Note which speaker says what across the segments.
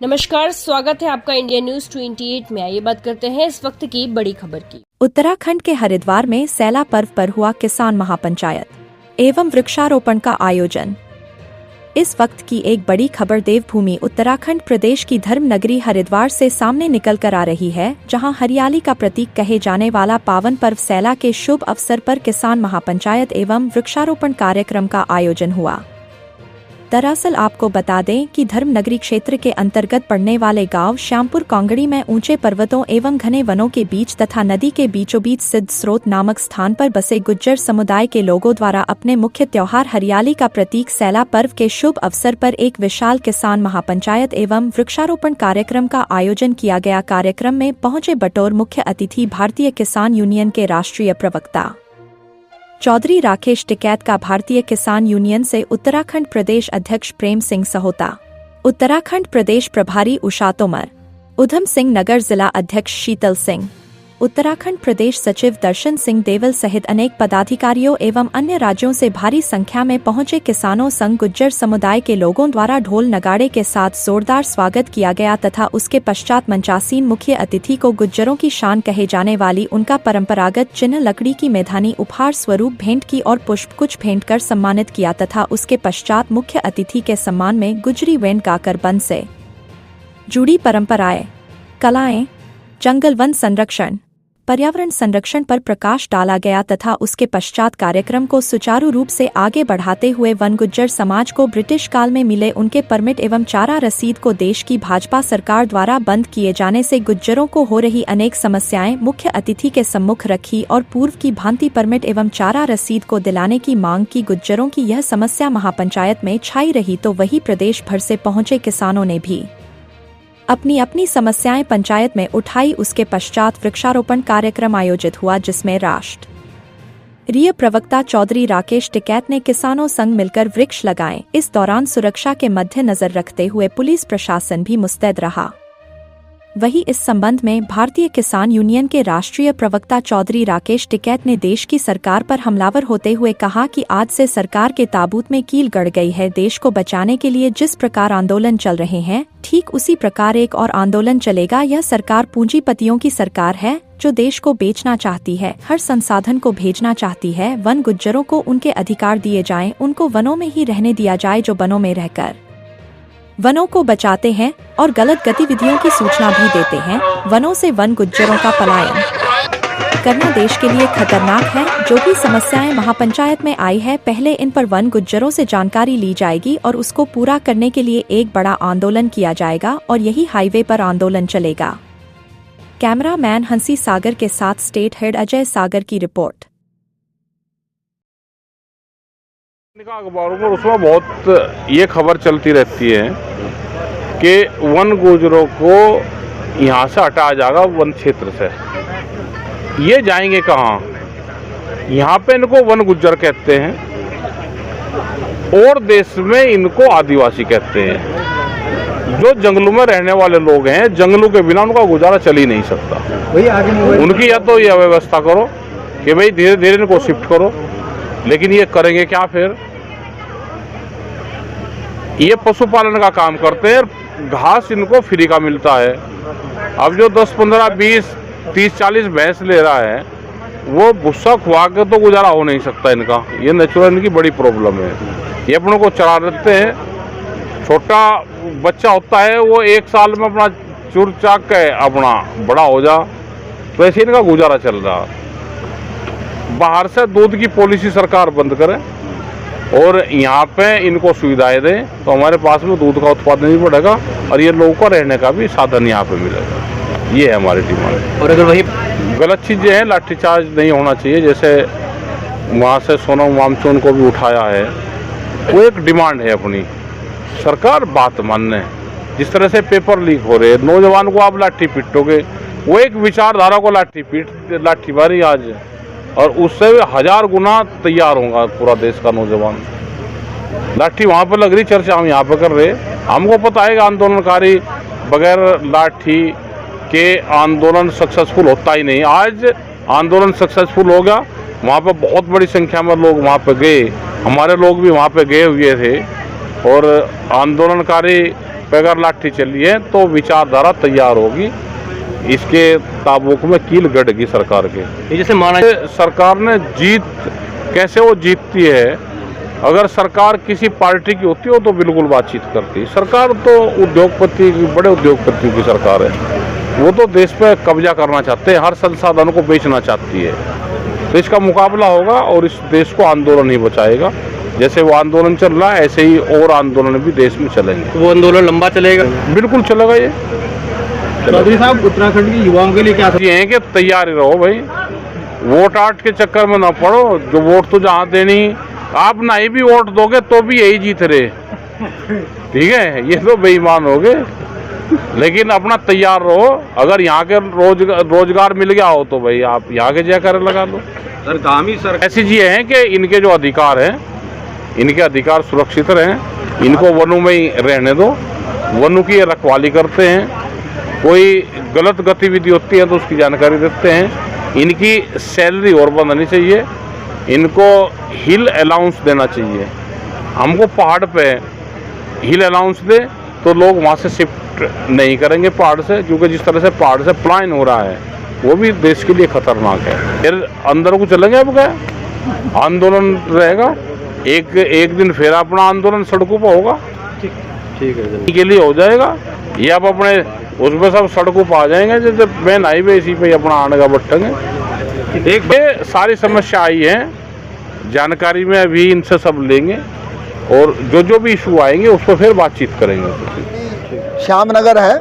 Speaker 1: नमस्कार, स्वागत है आपका इंडिया न्यूज 28 में। आइए बात करते हैं इस वक्त की बड़ी खबर की।
Speaker 2: उत्तराखंड के हरिद्वार में सैला पर्व पर हुआ किसान महापंचायत एवं वृक्षारोपण का आयोजन। इस वक्त की एक बड़ी खबर देवभूमि उत्तराखंड प्रदेश की धर्म नगरी हरिद्वार से सामने निकल कर आ रही है, जहां हरियाली का प्रतीक कहे जाने वाला पावन पर्व सैला के शुभ अवसर पर किसान महापंचायत एवं वृक्षारोपण कार्यक्रम का आयोजन हुआ। दरअसल आपको बता दें कि धर्म नगरी क्षेत्र के अंतर्गत पड़ने वाले गांव श्यामपुर कांगड़ी में ऊंचे पर्वतों एवं घने वनों के बीच तथा नदी के बीचों बीच सिद्ध स्रोत नामक स्थान पर बसे गुज्जर समुदाय के लोगों द्वारा अपने मुख्य त्योहार हरियाली का प्रतीक सैला पर्व के शुभ अवसर पर एक विशाल किसान महापंचायत एवं वृक्षारोपण कार्यक्रम का आयोजन किया गया। कार्यक्रम में पहुंचे बतौर मुख्य अतिथि भारतीय किसान यूनियन के राष्ट्रीय प्रवक्ता चौधरी राकेश टिकैत का भारतीय किसान यूनियन से उत्तराखंड प्रदेश अध्यक्ष प्रेम सिंह सहोता, उत्तराखंड प्रदेश प्रभारी उषा तोमर, उधम सिंह नगर जिला अध्यक्ष शीतल सिंह, उत्तराखंड प्रदेश सचिव दर्शन सिंह देवल सहित अनेक पदाधिकारियों एवं अन्य राज्यों से भारी संख्या में पहुंचे किसानों संग गुज्जर समुदाय के लोगों द्वारा ढोल नगाड़े के साथ जोरदार स्वागत किया गया तथा उसके पश्चात मंचासीन मुख्य अतिथि को गुज्जरों की शान कहे जाने वाली उनका परंपरागत चिन्ह लकड़ी की मेधानी उपहार स्वरूप भेंट की और पुष्पगुच्छ भेंट कर सम्मानित किया तथा उसके पश्चात मुख्य अतिथि के सम्मान में गुजरी वेंड गाकर वन से जुड़ी परंपराएं, कलाएं, जंगल वन संरक्षण, पर्यावरण संरक्षण पर प्रकाश डाला गया तथा उसके पश्चात कार्यक्रम को सुचारू रूप से आगे बढ़ाते हुए वन गुज्जर समाज को ब्रिटिश काल में मिले उनके परमिट एवं चारा रसीद को देश की भाजपा सरकार द्वारा बंद किए जाने से गुज्जरों को हो रही अनेक समस्याएं मुख्य अतिथि के सम्मुख रखी और पूर्व की भांति परमिट एवं चारा रसीद को दिलाने की मांग की। गुज्जरों की यह समस्या महापंचायत में छाई रही तो वही प्रदेश भर से पहुंचे किसानों ने भी अपनी अपनी समस्याएं पंचायत में उठाई। उसके पश्चात वृक्षारोपण कार्यक्रम आयोजित हुआ, जिसमें राष्ट्रीय प्रवक्ता चौधरी राकेश टिकैत ने किसानों संग मिलकर वृक्ष लगाए। इस दौरान सुरक्षा के मद्देनजर रखते हुए पुलिस प्रशासन भी मुस्तैद रहा। वहीं इस संबंध में भारतीय किसान यूनियन के राष्ट्रीय प्रवक्ता चौधरी राकेश टिकैत ने देश की सरकार पर हमलावर होते हुए कहा कि आज से सरकार के ताबूत में कील गड़ गई है। देश को बचाने के लिए जिस प्रकार आंदोलन चल रहे हैं, ठीक उसी प्रकार एक और आंदोलन चलेगा। यह सरकार पूंजीपतियों की सरकार है जो देश को बेचना चाहती है, हर संसाधन को भेजना चाहती है। वन गुज्जरों को उनके अधिकार दिए जाएं, उनको वनों में ही रहने दिया जाए जो वनों में रहकर वनों को बचाते हैं और गलत गतिविधियों की सूचना भी देते हैं। वनों से वन गुज्जरों का पलायन करना देश के लिए खतरनाक है। जो भी समस्याएं महापंचायत में आई है, पहले इन पर वन गुज्जरों से जानकारी ली जाएगी और उसको पूरा करने के लिए एक बड़ा आंदोलन किया जाएगा और यही हाईवे पर आंदोलन चलेगा। कैमरामैन हंसी सागर के साथ स्टेट हेड अजय सागर की रिपोर्ट।
Speaker 3: अखबारों पर उसमें बहुत ये खबर चलती रहती है कि वन गुज्जरों को यहाँ से हटाया जाएगा वन क्षेत्र से। ये जाएंगे कहाँ? यहाँ पे इनको वन गुज्जर कहते हैं और देश में इनको आदिवासी कहते हैं। जो जंगलों में रहने वाले लोग हैं, जंगलों के बिना उनका गुजारा चल ही नहीं सकता। उनकी या तो ये व्यवस्था करो कि भाई धीरे धीरे इनको शिफ्ट करो, लेकिन ये करेंगे क्या? फिर ये पशुपालन का काम करते हैं, घास इनको फ्री का मिलता है। अब जो 10, 15, 20, 30, 40 भैंस ले रहा है, वो भूसा खुआ के तो गुजारा हो नहीं सकता इनका। ये नेचुरल इनकी बड़ी प्रॉब्लम है। ये अपनों को चरा देते हैं। छोटा बच्चा होता है, वो 1 साल में अपना चुर चाक के अपना बड़ा हो जा, तो ऐसे इनका गुजारा चल रहा। बाहर से दूध की पॉलिसी सरकार बंद करे और यहाँ पे इनको सुविधाएं दें, तो हमारे पास में दूध का उत्पादन भी बढ़ेगा और ये लोगों को रहने का भी साधन यहाँ पे मिलेगा। ये है हमारी डिमांड। और अगर वही गलत चीज़ें हैं, लाठीचार्ज नहीं होना चाहिए। जैसे वहाँ से सोनम वांगचुक को भी उठाया है, वो एक डिमांड है अपनी। सरकार बात मानने, जिस तरह से पेपर लीक हो रहे, नौजवान को आप लाठी पीटोगे, वो एक विचारधारा को लाठी मारी आज, और उससे 1000 गुना तैयार होगा पूरा देश का नौजवान। लाठी वहाँ पर लग रही, चर्चा हम यहाँ पर कर रहे। हमको पता है कि आंदोलनकारी बगैर लाठी के आंदोलन सक्सेसफुल होता ही नहीं। आज आंदोलन सक्सेसफुल हो गया। वहाँ पर बहुत बड़ी संख्या में लोग वहाँ पर गए, हमारे लोग भी वहाँ पर गए हुए थे और आंदोलनकारी पे अगर लाठी चली है तो विचारधारा तैयार होगी, इसके ताबूक में कील गड़ेगी सरकार के।
Speaker 4: ये जैसे माना
Speaker 3: सरकार ने जीत कैसे वो जीतती है, अगर सरकार किसी पार्टी की होती हो तो बिल्कुल बातचीत करती। सरकार तो उद्योगपति, बड़े उद्योगपतियों की सरकार है, वो तो देश पे कब्जा करना चाहते हैं, हर संसाधन को बेचना चाहती है। तो इसका मुकाबला होगा और इस देश को आंदोलन ही बचाएगा। जैसे वो आंदोलन चल रहा है ऐसे ही और आंदोलन भी देश में चलेंगे।
Speaker 4: वो आंदोलन लंबा चलेगा?
Speaker 3: बिल्कुल चलेगा। ये
Speaker 4: चौधरी साहब, उत्तराखंड के युवाओं के लिए क्या
Speaker 3: ये है कि तैयारी रहो भाई, वोट आट के चक्कर में ना पड़ो। जो वोट तो जहाँ देनी, आप नहीं भी वोट दोगे तो भी यही जीत रहे, ठीक है, ये तो बेईमान हो गए। लेकिन अपना तैयार रहो, अगर यहाँ के रोजगार मिल गया हो तो भाई आप यहाँ के जयकारे लगा लो।
Speaker 4: सर काम ही सर
Speaker 3: ऐसी चीजें हैं कि इनके जो अधिकार हैं, इनके अधिकार सुरक्षित रहें, इनको वनों में ही रहने दो, वनों की रखवाली करते हैं, कोई गलत गतिविधि होती है तो उसकी जानकारी देते हैं। इनकी सैलरी और बढ़ानी चाहिए, इनको हिल अलाउंस देना चाहिए। हमको पहाड़ पे हिल अलाउंस दे तो लोग वहाँ से शिफ्ट नहीं करेंगे पहाड़ से, क्योंकि जिस तरह से पहाड़ से पलायन हो रहा है वो भी देश के लिए खतरनाक है। फिर अंदर को चलेंगे, अब क्या आंदोलन रहेगा, एक दिन फिर अपना आंदोलन सड़कों पर होगा,
Speaker 4: ठीक है,
Speaker 3: के लिए हो जाएगा। ये आप अपने उसमें सब सड़कों पर आ जाएंगे, जैसे मेन हाईवे इसी पे अपना आने का बैठेंगे। एक ये सारी समस्या आई है, जानकारी में अभी इनसे सब लेंगे और जो भी इशू आएंगे उस पर फिर बातचीत करेंगे।
Speaker 5: श्यामनगर है,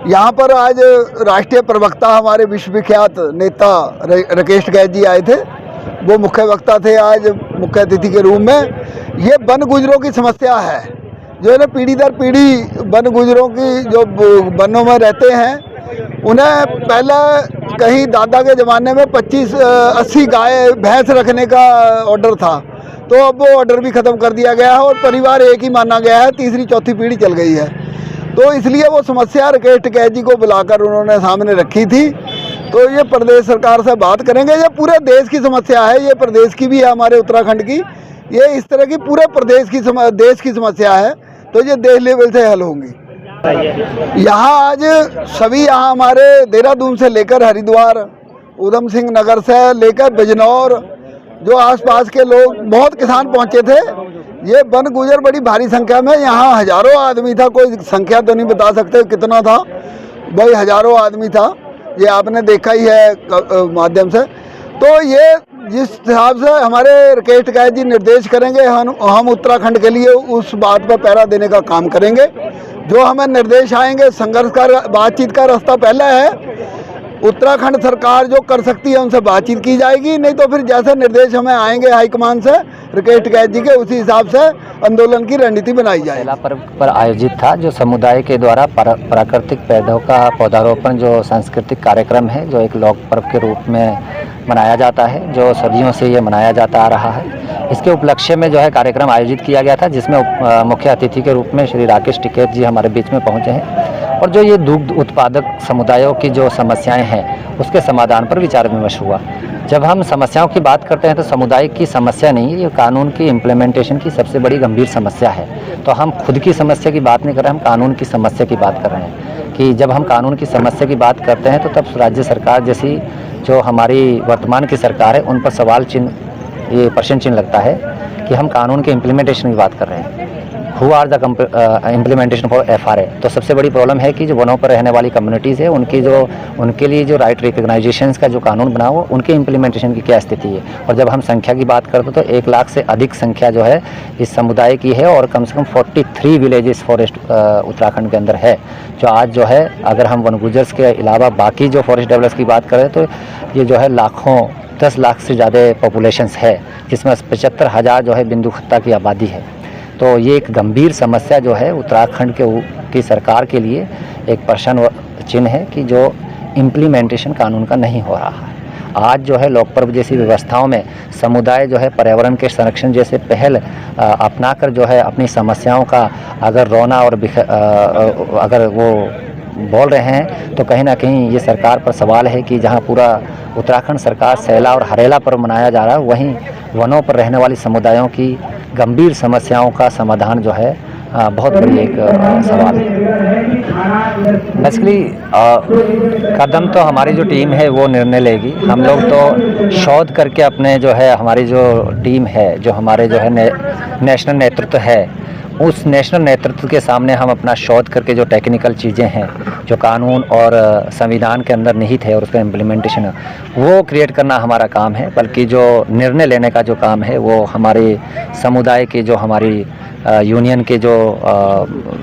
Speaker 5: यहाँ पर आज राष्ट्रीय प्रवक्ता हमारे विश्वविख्यात नेता राकेश टिकैत जी आए थे, वो मुख्य वक्ता थे आज मुख्य अतिथि के रूप में। ये वन गुजरों की समस्या है, जो है ना पीढ़ी दर पीढ़ी वन गुजरों की, जो वनों में रहते हैं, उन्हें पहले कहीं दादा के ज़माने में 25-80 गाय भैंस रखने का ऑर्डर था, तो अब वो ऑर्डर भी ख़त्म कर दिया गया है और परिवार एक ही माना गया है, तीसरी चौथी पीढ़ी चल गई है। तो इसलिए वो समस्या राकेश टिकैत जी को बुलाकर उन्होंने सामने रखी थी। तो ये प्रदेश सरकार से बात करेंगे, ये पूरे देश की समस्या है, ये प्रदेश की भी है, हमारे उत्तराखंड की, ये इस तरह की पूरे प्रदेश की देश की समस्या है, तो ये देश लेवल से हल होंगी। यहाँ आज सभी, यहाँ हमारे देहरादून से लेकर हरिद्वार, उधम सिंह नगर से लेकर बिजनौर, जो आसपास के लोग, बहुत किसान पहुँचे थे। ये वन गुजर बड़ी भारी संख्या में, यहाँ हजारों आदमी था, कोई संख्या तो नहीं बता सकते कितना था भाई, हजारों आदमी था, ये आपने देखा ही है माध्यम से। तो ये जिस हिसाब से हमारे राकेश टिकैत जी निर्देश करेंगे, हम उत्तराखंड के लिए उस बात पर पहरा देने का काम करेंगे। जो हमें निर्देश आएंगे, संघर्ष का, बातचीत का रास्ता पहले है, उत्तराखंड सरकार जो कर सकती है उनसे बातचीत की जाएगी, नहीं तो फिर जैसे निर्देश हमें आएंगे हाईकमान से राकेश टिकैत जी के, उसी हिसाब से आंदोलन की रणनीति बनाई जाएगी।
Speaker 6: सेला पर्व पर आयोजित था, जो समुदाय के द्वारा प्राकृतिक पेड़ों का पौधारोपण जो सांस्कृतिक कार्यक्रम है, जो एक लोक पर्व के रूप में मनाया जाता है, जो सदियों से ये मनाया जाता आ रहा है। इसके उपलक्ष्य में जो है कार्यक्रम आयोजित किया गया था, जिसमें मुख्य अतिथि के रूप में श्री राकेश टिकैत जी हमारे बीच में पहुँचे हैं और जो ये दुग्ध उत्पादक समुदायों की जो समस्याएं हैं उसके समाधान पर विचार विमर्श हुआ। जब हम समस्याओं की बात करते हैं तो समुदाय की समस्या नहीं है, ये कानून की इम्प्लीमेंटेशन की सबसे बड़ी गंभीर समस्या है। तो हम खुद की समस्या की बात नहीं कर रहे, हम कानून की समस्या की बात कर रहे हैं कि जब हम कानून की समस्या की बात करते हैं तो तब राज्य सरकार जैसी जो हमारी वर्तमान की सरकार है उन पर सवाल चिन्ह, ये प्रश्न चिन्ह लगता है कि हम कानून के इम्प्लीमेंटेशन की बात कर रहे हैं। Who are the implementation for FRA। तो सबसे बड़ी प्रॉब्लम है कि जो वनों पर रहने वाली कम्युनिटीज़ है, उनके लिए जो राइट रिकग्नाइजेशन का जो कानून बना हुआ, उनके इम्प्लीमेंटेशन की क्या स्थिति है। और जब हम संख्या की बात करते तो 1 लाख से अधिक संख्या जो है इस समुदाय की है और कम से कम 43 विलेजेस फॉरेस्ट उत्तराखंड के अंदर है, जो आज जो है, अगर हम वन गुजर्स के अलावा बाकी जो फॉरेस्ट डेवलपर्स की बात करें तो ये जो है लाखों, 10 लाख से ज़्यादा पॉपुलेशंस है, जिसमें 75,000 जो है बिंदु खत्ता की आबादी है। तो ये एक गंभीर समस्या जो है उत्तराखंड की सरकार के लिए एक प्रश्न चिन्ह है कि जो इम्प्लीमेंटेशन कानून का नहीं हो रहा है। आज जो है लोक पर्व जैसी व्यवस्थाओं में समुदाय जो है पर्यावरण के संरक्षण जैसे पहल अपनाकर जो है अपनी समस्याओं का अगर रोना और अगर वो बोल रहे हैं तो कहीं ना कहीं ये सरकार पर सवाल है कि जहां पूरा उत्तराखंड सरकार सेला और हरेला पर्व मनाया जा रहा है, वहीं वनों पर रहने वाली समुदायों की गंभीर समस्याओं का समाधान जो है बहुत बड़ी एक सवाल है। बेसिकली कदम तो हमारी जो टीम है वो निर्णय लेगी। हम लोग तो शोध करके अपने जो है हमारी जो टीम है, जो हमारे जो है नेशनल नेतृत्व है, उस नेशनल नेतृत्व के सामने हम अपना शोध करके जो टेक्निकल चीज़ें हैं, जो कानून और संविधान के अंदर निहित है और उसका इम्प्लीमेंटेशन है, वो क्रिएट करना हमारा काम है। बल्कि जो निर्णय लेने का जो काम है वो हमारे समुदाय के, जो हमारी यूनियन के जो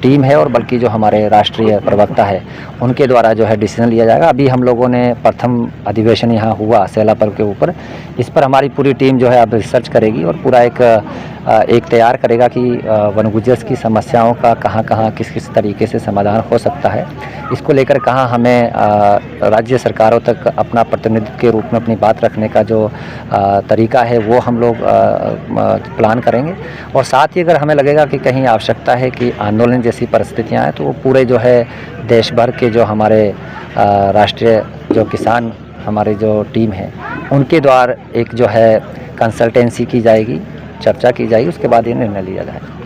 Speaker 6: टीम है और बल्कि जो हमारे राष्ट्रीय प्रवक्ता है, उनके द्वारा जो है डिसीजन लिया जाएगा। अभी हम लोगों ने प्रथम अधिवेशन यहाँ हुआ सेला पर्व के ऊपर, इस पर हमारी पूरी टीम जो है अब रिसर्च करेगी और पूरा एक तैयार करेगा कि वनगुजर्स की समस्याओं का कहाँ किस तरीके से समाधान हो सकता है। इसको लेकर कहाँ हमें राज्य सरकारों तक अपना प्रतिनिधित्व के रूप में अपनी बात रखने का जो तरीका है वो हम लोग प्लान करेंगे। और साथ ही अगर हमें लगेगा कि कहीं आवश्यकता है कि आंदोलन जैसी परिस्थितियाँ हैं, तो वो पूरे जो है देश भर के जो हमारे राष्ट्रीय जो किसान हमारी जो टीम है, उनके द्वारा एक जो है कंसल्टेंसी की जाएगी, चर्चा की जाएगी, उसके बाद ये निर्णय लिया जाएगा।